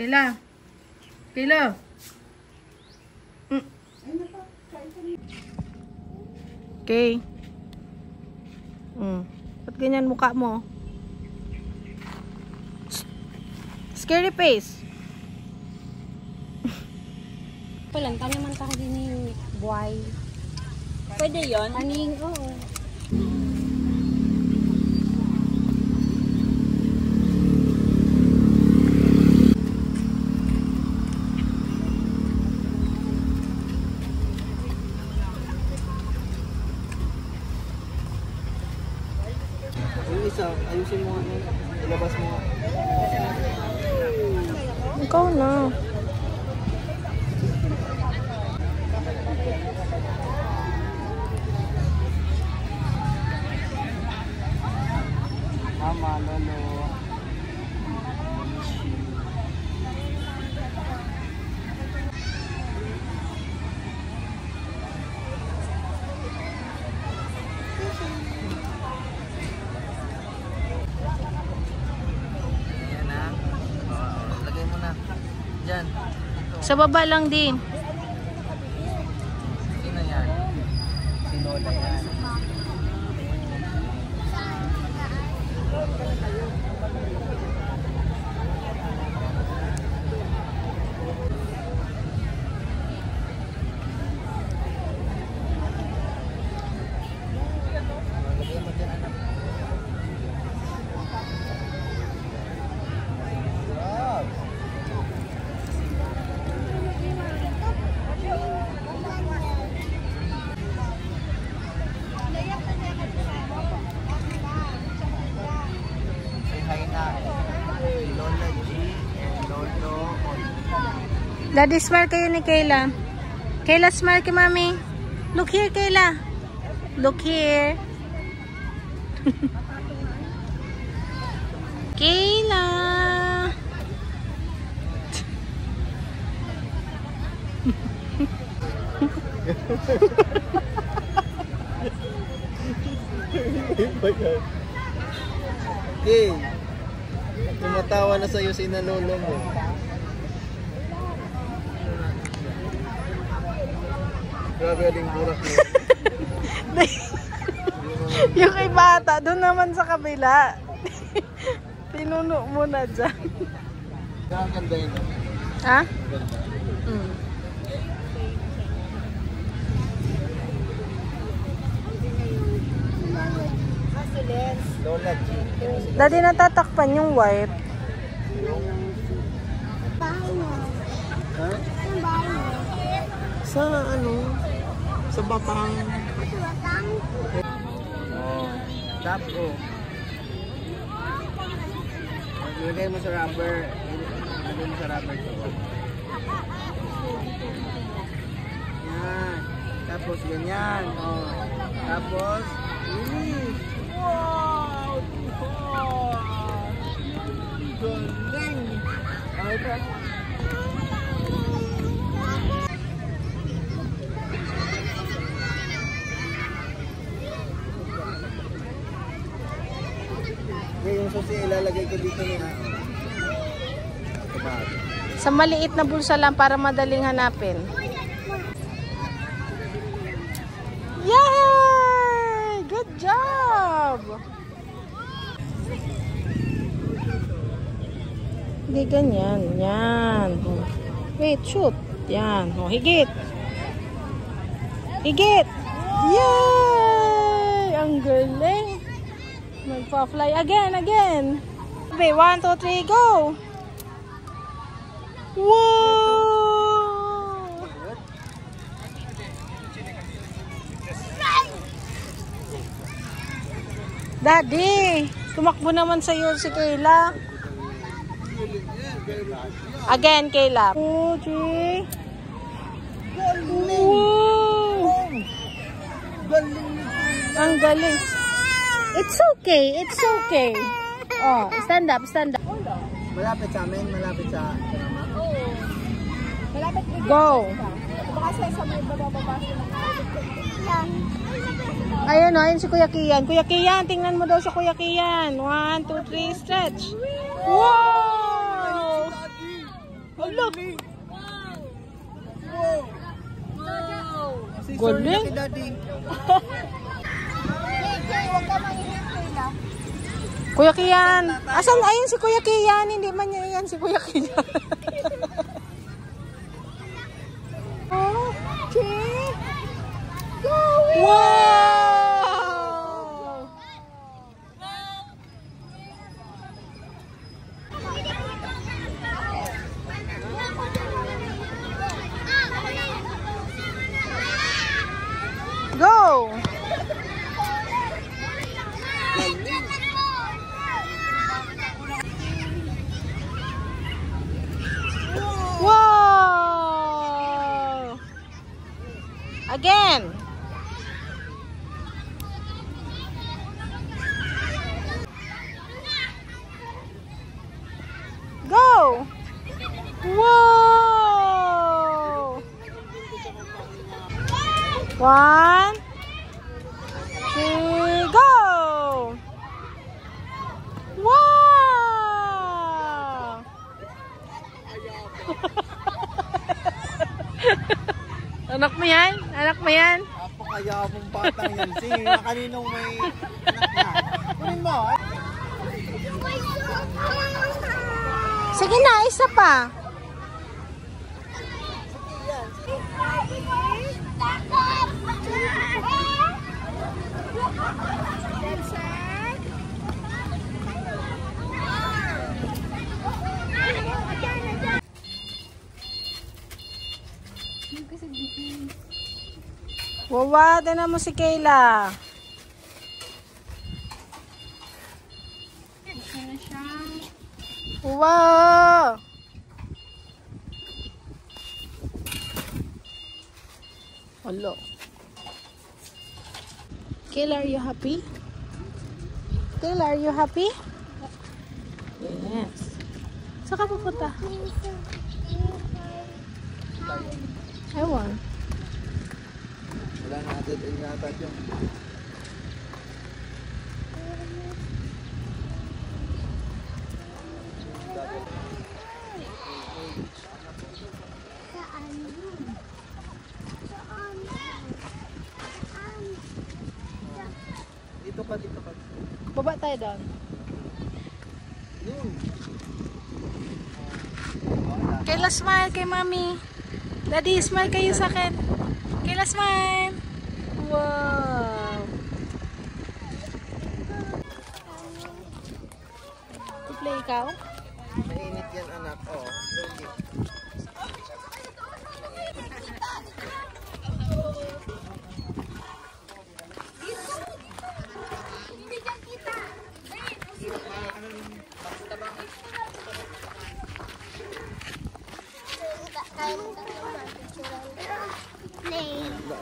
Kayla. Kayla. Okay. Ba't ganyan mukha mo? Scary face. Palang kami man ka din yung buhay. Pwede yun? Aning, oo. Yung isa, ayusin mo nga. Ilabas mo nga. Ikaw na. Mama, lolo. Ayan na. Lagay mo na. Diyan. Sa baba lang din. Sino yan? Si Lola yan. Daddy, smile kayo ni Kayla. Kayla, smile kay Mami. Look here, Kayla. Look here. Kayla. Okay. Tumatawa na sa'yo si Lolo mo. Grabe aling burak mo. Yung kay bata, doon naman sa kabila. Pinuno mo na dyan. Ang ganda yun. Ha? Ang ganda. Lola G. Daddy, natatakpan yung white. Ha? Sa ano? Sa Batang. Oh, tap ko. Ilagay mo sa rubber. Ilagay mo sa rubber ko. Yan. Tapos ganyan. Oh. Tapos, wow! Galing! Okay. Yung susi ilalagay ko dito na. Sa maliit na bulsa lang para madaling hanapin. Yay! Good job! Hindi ganyan. Yan. Wait, shoot. Yan. O, higit. Higit! Yay! Ang galing! Magpa-fly again. Okay, 1, 2, 3, go! Wow! Daddy, tumakbo naman sa'yo si Kayla. Again, Kayla. 2, 3. Wow! Ang galing. It's okay. It's okay. Oh, stand up, stand up. Malapit sa amin, malapit sa mama. Oo. Malapit ko. Go. Baka sa may bababa yan. Ayun, ayun si Kuya Kian. Kuya Kian, tingnan mo daw sa Kuya Kian. 1, 2, 3, stretch. Wow! Look. Si Galing. Sir Daddy. Huwag ka manginip Kayla. Kuya Kian. Asan? Ayun si Kuya Kian. Hindi man niya yan si Kuya Kian. Oh, Jay. Wow! Go! Wow! Again! Go! Whoa! 1, 2, go! Wow! Anak mo yan? Anak mo yan? Napakayabong batang yan. Sino na kaninong may anak na? Kunin mo. Sige na, isa pa. Wawa, tignan mo si Kayla. Wow! Hello. Kayla, are you happy? Kayla, are you happy? Yes. Saan ka pupunta? Ewan. Wala natin ingatan yung... Dito ka, dito ka. Baba tayo doon. Yun. Kayla, smile kay mami. Daddy, smile kayo sa akin. Kayla, smile. Wow. I-play ikaw? Mainit yan anak. Oh, lugi.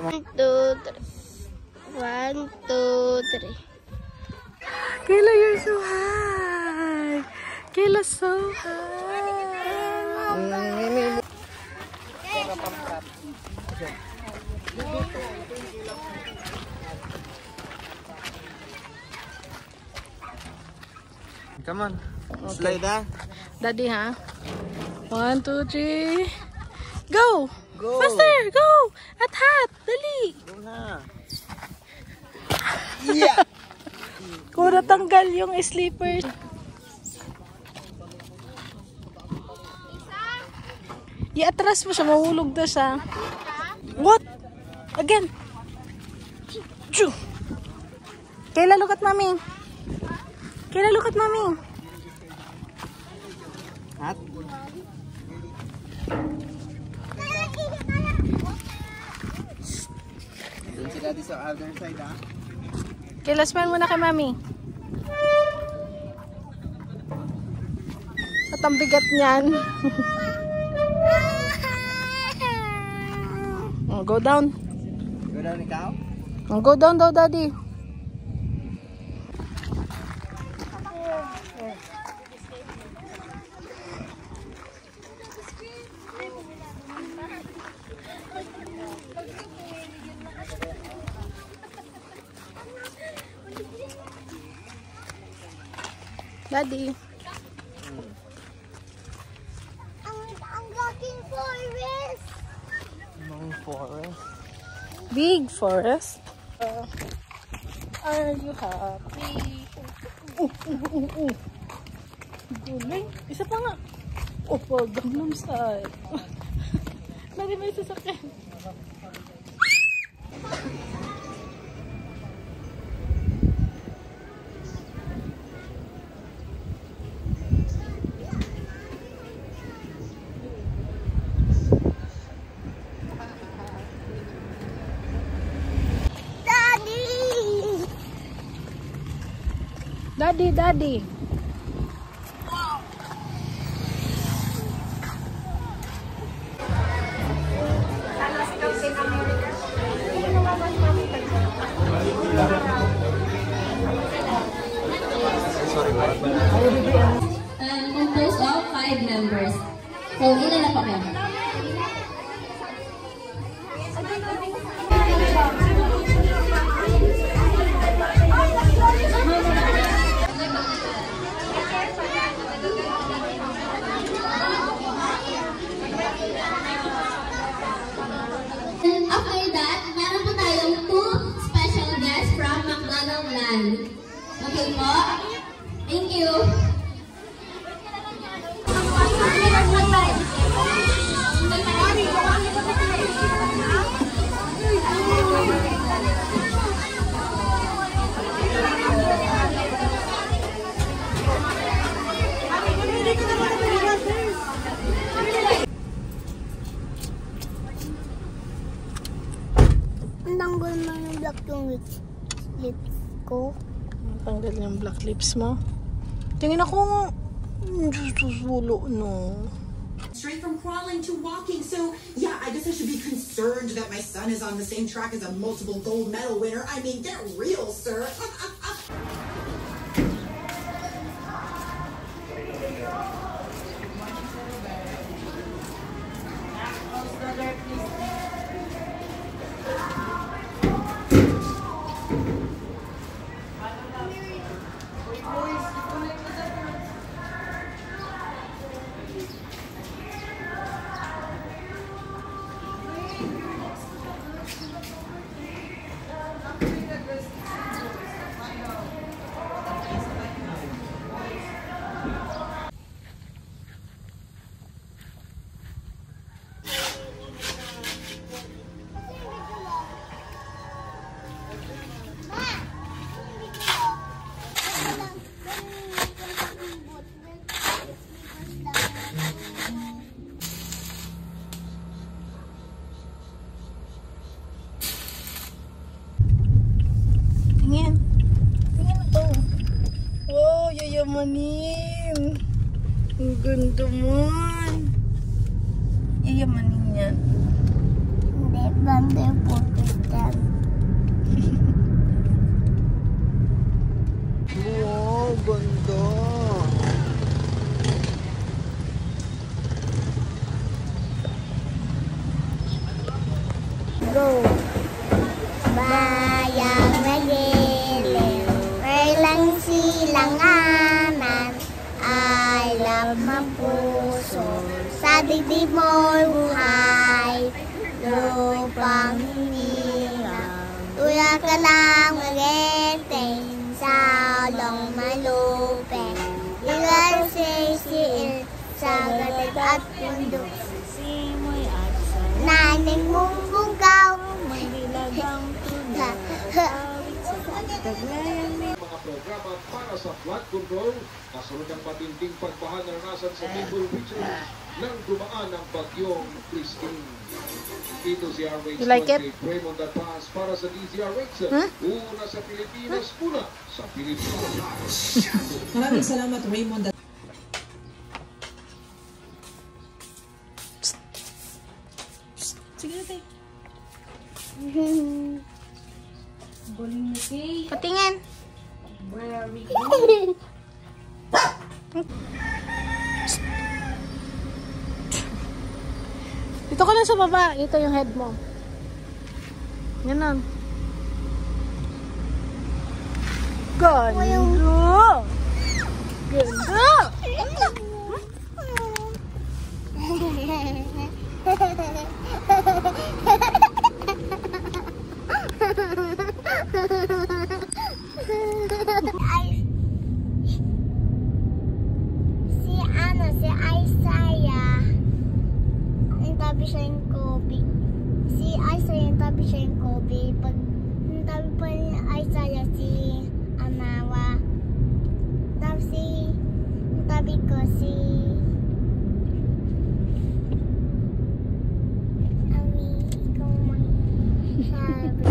One, two, three. 1, 2, 3. Kayla, you're so high. Kayla, so high. Come on. Slide ah. Daddy, ha? 1, 2, 3. Go! Go. Faster! Go! At hat! Dali! Go na. Yeah. Kung natanggal yung sleeper. I-atras mo siya, mahulog na siya. What? Again. Choo. Kayla, look at mommy. Kayla, look at mommy. Hat. Doon sila di sa other side ah. Kayla, smile muna kay mami. At ang bigat niyan. Oh, go down. Go down ikaw? Oh, go down daw, daddy. Daddy. forest. Big forest. Are you happy? Guling. Isa pa nga. Opo, Gangnam Style. Lagi may sasakyan. Daddy. Composed of 5 members. So, ilan na pa kayo? After that, meron po tayong 2 special guests from McDonald Land. Okay po? Thank you. Ang tanggol mo yung black yung lips ko. Tanggal yung black lips mo. Tingin ako nga. Susulo, no. Straight from crawling to walking. So, yeah, I guess I should be concerned that my son is on the same track as a multiple gold medal winner. I mean, get real, sir. Tingin ito. Wow, yayamanin. Ang ganda man. Yayamanin yan. Hindi, banda yung photo dyan. Wow, ganda. Go! Bayang nagiliw, kailang silanganan, I love mapuso, sa dibdib mo'y buhay, lupang hinirang, tuya ka lang magenteng, sa ulong malupeng, ilan sisiil, sa galit at pundok, simoy at sa naning mong bugaw, mandilagang mga programa para sa flood control, kasunod ng matinding pagbaha na naranasan sa Bicol Region nang dumaan ang bagyong Christine. Dito si RH You like it? Raymond Atas para sa DZRH. Una sa Pilipinas, una sa Pilipinas. Maraming salamat, Raymond. Sige na tayo. Galing na kay. Patingin. Very good. Dito ka lang sa baba. Ito yung head mo. Ganon. Ganda! Ganda! tabi siya yung Kobe. Si Isaiah yung tabi siya yung Kobe. Pag yung tabi pa ni Isaiah si Amawa. Tapos yung tabi ko si Ami. Ikaw mang sabi.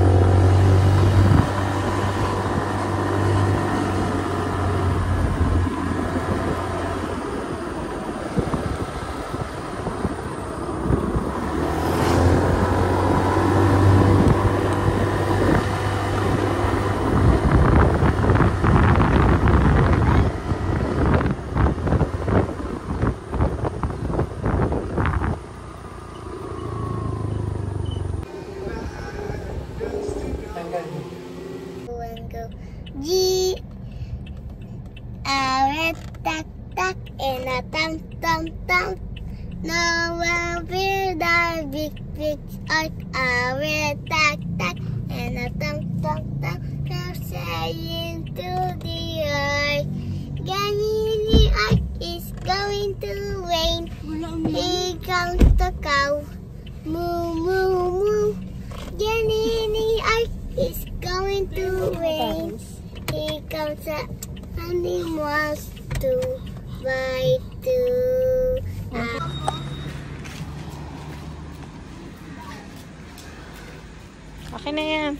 G a red tak tak and a tam tam tam. Now we're the big arc. A red tak tak and a tam tam tam. Now saying to the earth, Ganini arc is going to rain. Here comes the cow. Moo moo moo. Ganini arc is going to rain. Here comes a animals to bite to. Okay na yan.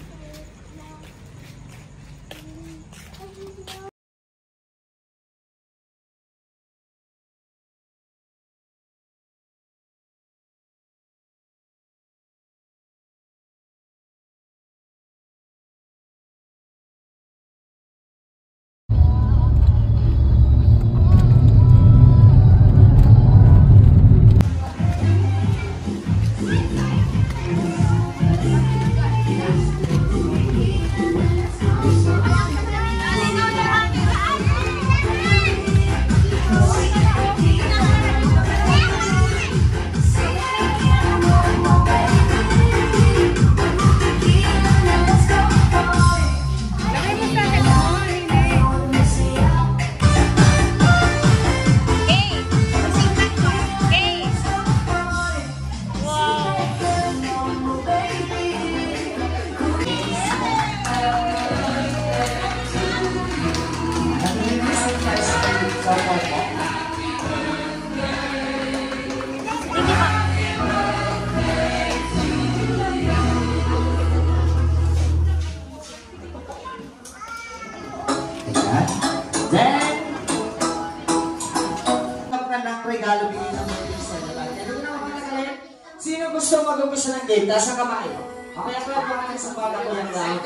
Regalo bigay ng mga sa nila. Kaya na ako nagalit. Sino gusto mag-umpisa ng game? Taas ang kamay. Okay, ako yung pangalan sa bata ko yung live.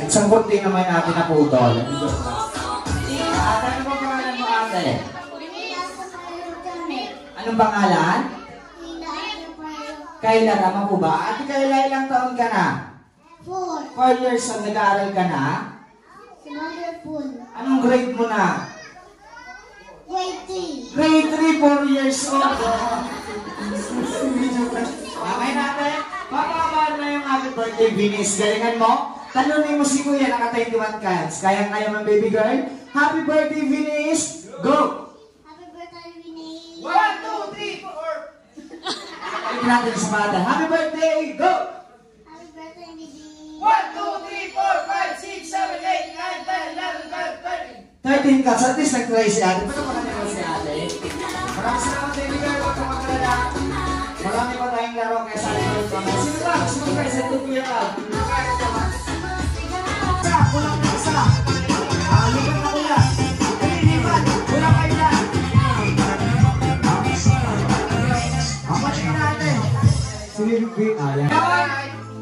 Isang kunti naman natin na putol. Ate, ano ba pangalan mo, ate? Anong pangalan? Kayla, tama po ba? Ate Kayla, ilang taon ka na? 4 years old, nag-aaral ka na? Anong grade mo na? Grade 3. Grade 3, 4 years old. Okay natin. Papakabahan na yung happy birthday, Vinis. Galingan mo. Talunin mo si Kuya, naka-21 cans. Kaya man, baby girl. Happy birthday, Vinis. Go! Happy birthday, Vinny. 1, 2, 3, 4. Balik natin sa bata. Happy birthday, go! Happy birthday, Vinny. 1, 2, 3, 4, 5, 6, 7, 8, 9, 10, 11, 12, 13 cups. At least nag-try si ate. Pero makanimal si ate. Maraming salamat, baby girl. Huwag ka magkalala. Marami pa tayong laro kaya sa atin. Sino ba? Gusto mag-try sa 2 Kuya Rob? Isa, kulang na isa. Lipat na kuya. Lipat. Kulang kayo na. Papatingin natin. Sinibig. Ayan.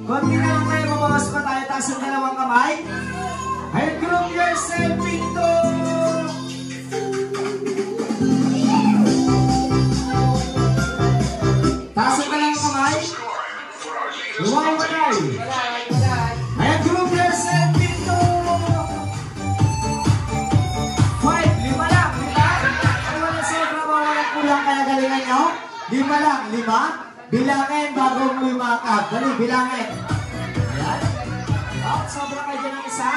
Konti na lang tayo. Mabawas pa tayo. Taas ang dalawang kamay. And group yourself into. Taas ang dalawang kamay. Luway-walay. And group yourself into. 5. 5 lang. 5. Ano na sobra ba walang kulang kaya galingan nyo? 5 lang. 5. Bilangin bago mo imakap. Dali, bilangin. Ayan. Oh, sobra kayo dyan ng isa.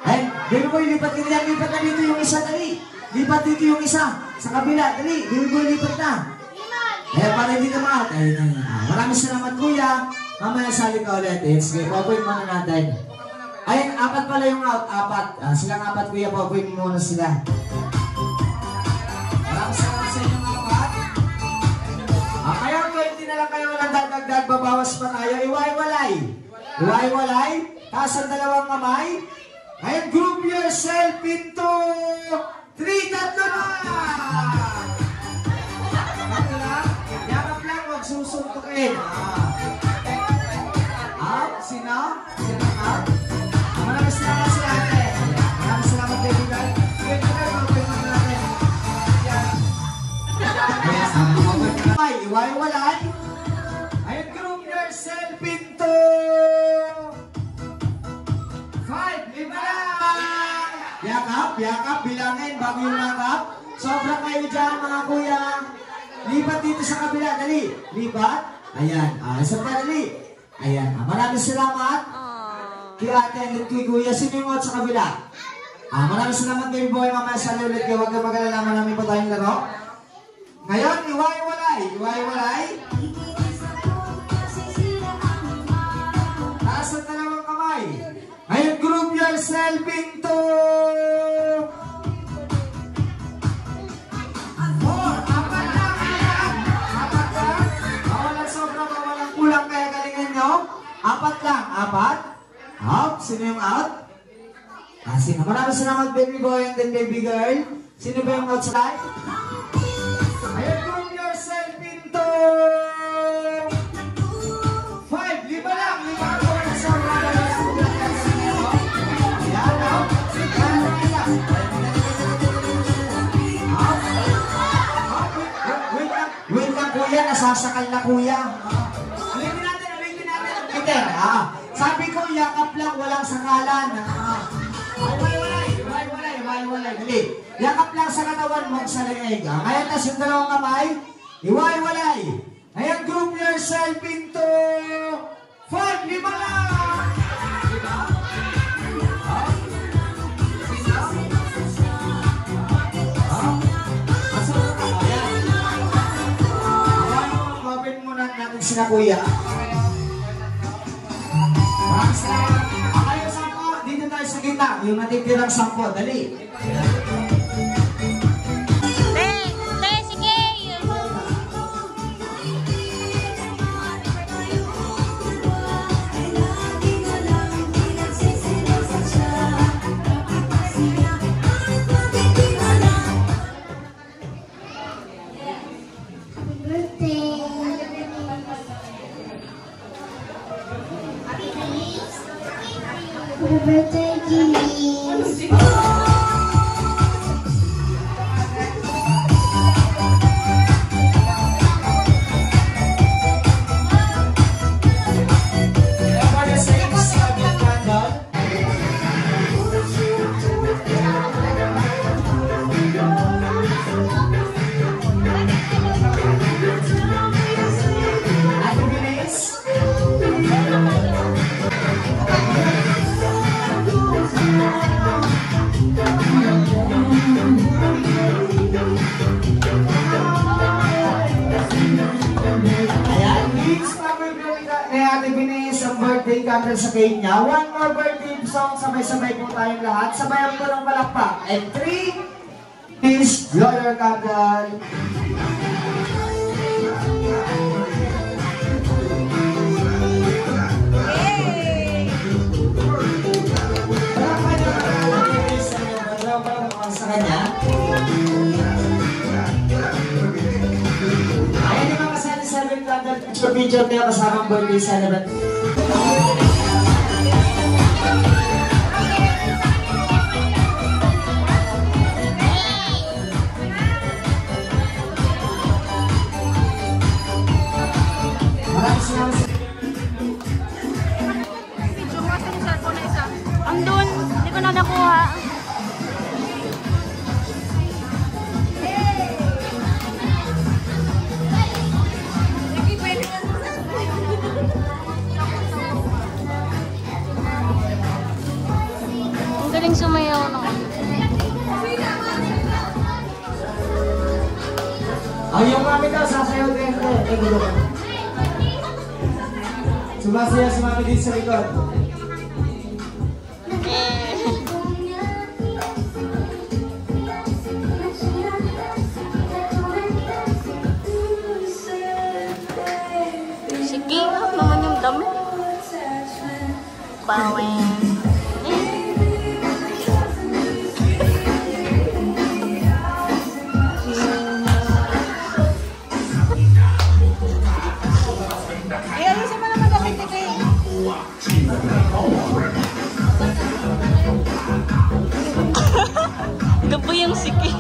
And Baby boy, lipat ka dyan. Lipat na dito yung isa, dali. Lipat dito yung isa. Sa kabila, dali. Baby boy, lipat na. Eh, para hindi ka maat. Ayun. Maraming salamat, kuya. Mamaya sali ka ulit. Sige, popoy muna natin. Ayun, 4 pala yung out. 4. Silang 4, kuya. Popoy muna sila. Maraming salamat sa inyong 4. Kaya 20 na lang kayo walang dagdag. Babawas pa tayo. Iwai-walay. Iwai-walay. Taas ang 2 kamay. Ngayon, group yourself into 3, 3 na! Tatlo lang. Yakap lang, huwag susuntukin. Out, sino? Sino out? Maraming salamat si ate. Maraming salamat, baby girl. Wait mo kayo, open mo natin. Iwai-walay. Ayun, group yourself into 5, 5 lang. Yakap, bilangin bago yung yakap. Sobra kayo dyan, mga kuya. Lipat dito sa kabila, dali. Lipat. Ayan, isa pa, dali. Ayan, maraming salamat. Kaya ate, and kay kuya, sino yung sa kabila? Maraming salamat, baby boy. Mamaya sali ulit kayo. Huwag ka mag-alala, marami pa tayong laro. Ngayon, iwai-walay. Iwai-walay. Taas ang 2 kamay. Ngayon, group yourself into 4. 4 lang. Bawalan sobra, bawalan kulang, kaya galingan nyo. 4 lang. 4. Out. Sino yung out? Sino? Maraming salamat, baby boy and then baby girl. Sino ba yung outside? Ayun, group yourself into 5. 5 lang. 5 lang. Sobra, wait lang kuya, nasasakal na kuya. Alipin natin. Peter, sabi ko, yakap lang, walang sakalan. Iwai-walay. Dali. Yakap lang sa katawan, huwag sa leeg. Ngayon, tas yung 2 kamay, iwai-walay. Ngayon, group yourself into 5. 5 lang. Natin sila kuya. Maraming salamat. Kayo 10, dito tayo sa gitna. Yung natitirang 10, dali. Happy birthday, Jeez. Birthday candle sa cake niya. One more birthday song. Sabay-sabay po tayong lahat. Sabayan po ng palakpak. And 3 is Lawyer Candle. Sa kanya. Ayan yung mga kasali sa candle picture video kaya kasamang birthday celebrant. Andun, hindi ko na nakuha. Yung mami daw, sasayaw din. Gulo ka. Sumasayaw si mami din sa likod. Sige, naman yung dami. Bawin. Gabo yung siki.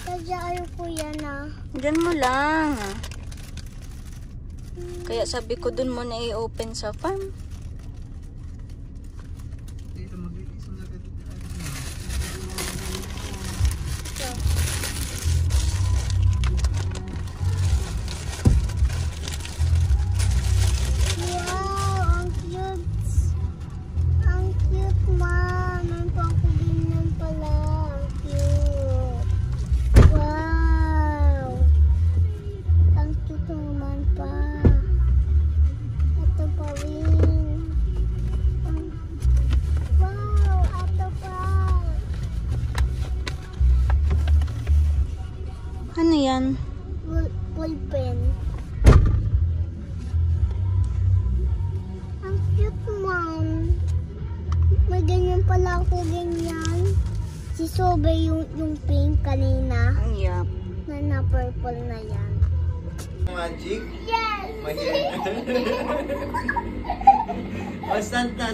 Sadya ayoko yan ah. Diyan mo lang. Kaya sabi ko dun mo na i-open sa farm. Wow, ang cute. Ang cute, ma. May pangkulinan pala. Ang cute. Wow. Ang cute naman pa. Ito pa rin. Wow, ito pa. Ano yan? Ballpen. Ang cute, mom. May ganyan pala ako, ganyan. Si Sobe yung pink kanina. Yup. Na purple na yan. Magic? Yes! Oh, stand. Ako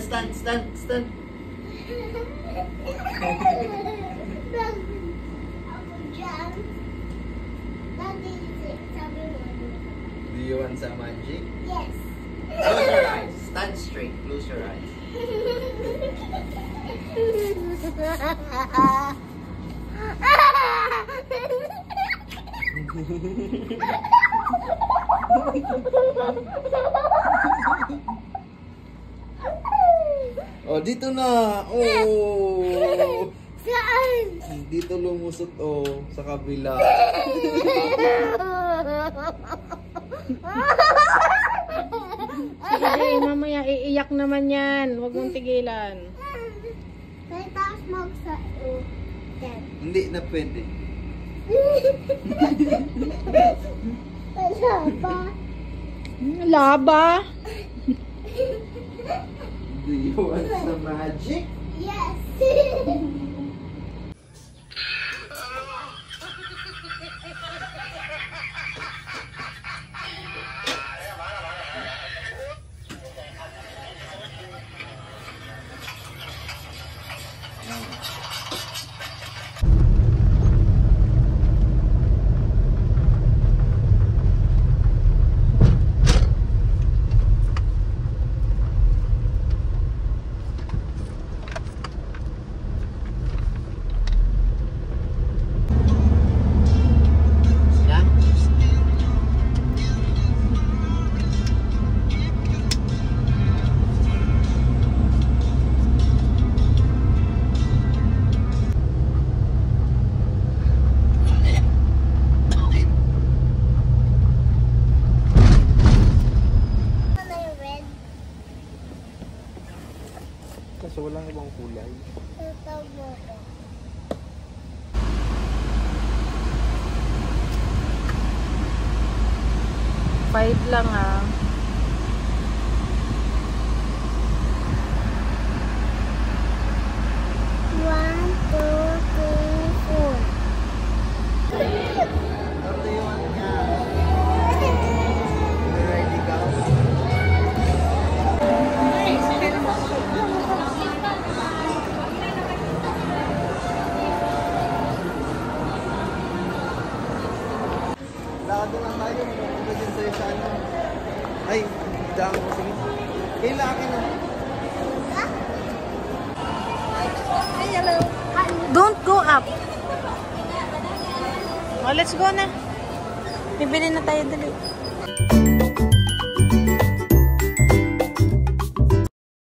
dyan. Daddy, sabi mo. Do you want some magic? Yes. Close your eyes. Stand straight. Close your eyes. Oh, dito na. Oh. Saan? Dito lumusot oh, sa kabila. Sige, mamaya iiyak naman yan. Huwag mong tigilan. May taas mo sa dyan. Hindi na pwede. Wala pa. Laba. Do you want some magic? Yes. Kaso walang ibang kulay. Ito mo. 5 lang ah. One, two, three, four. Ready ka? daan mo. Sige. Kayla, akin na. Don't go up. Oh, let's go na. Bibili na tayo dali.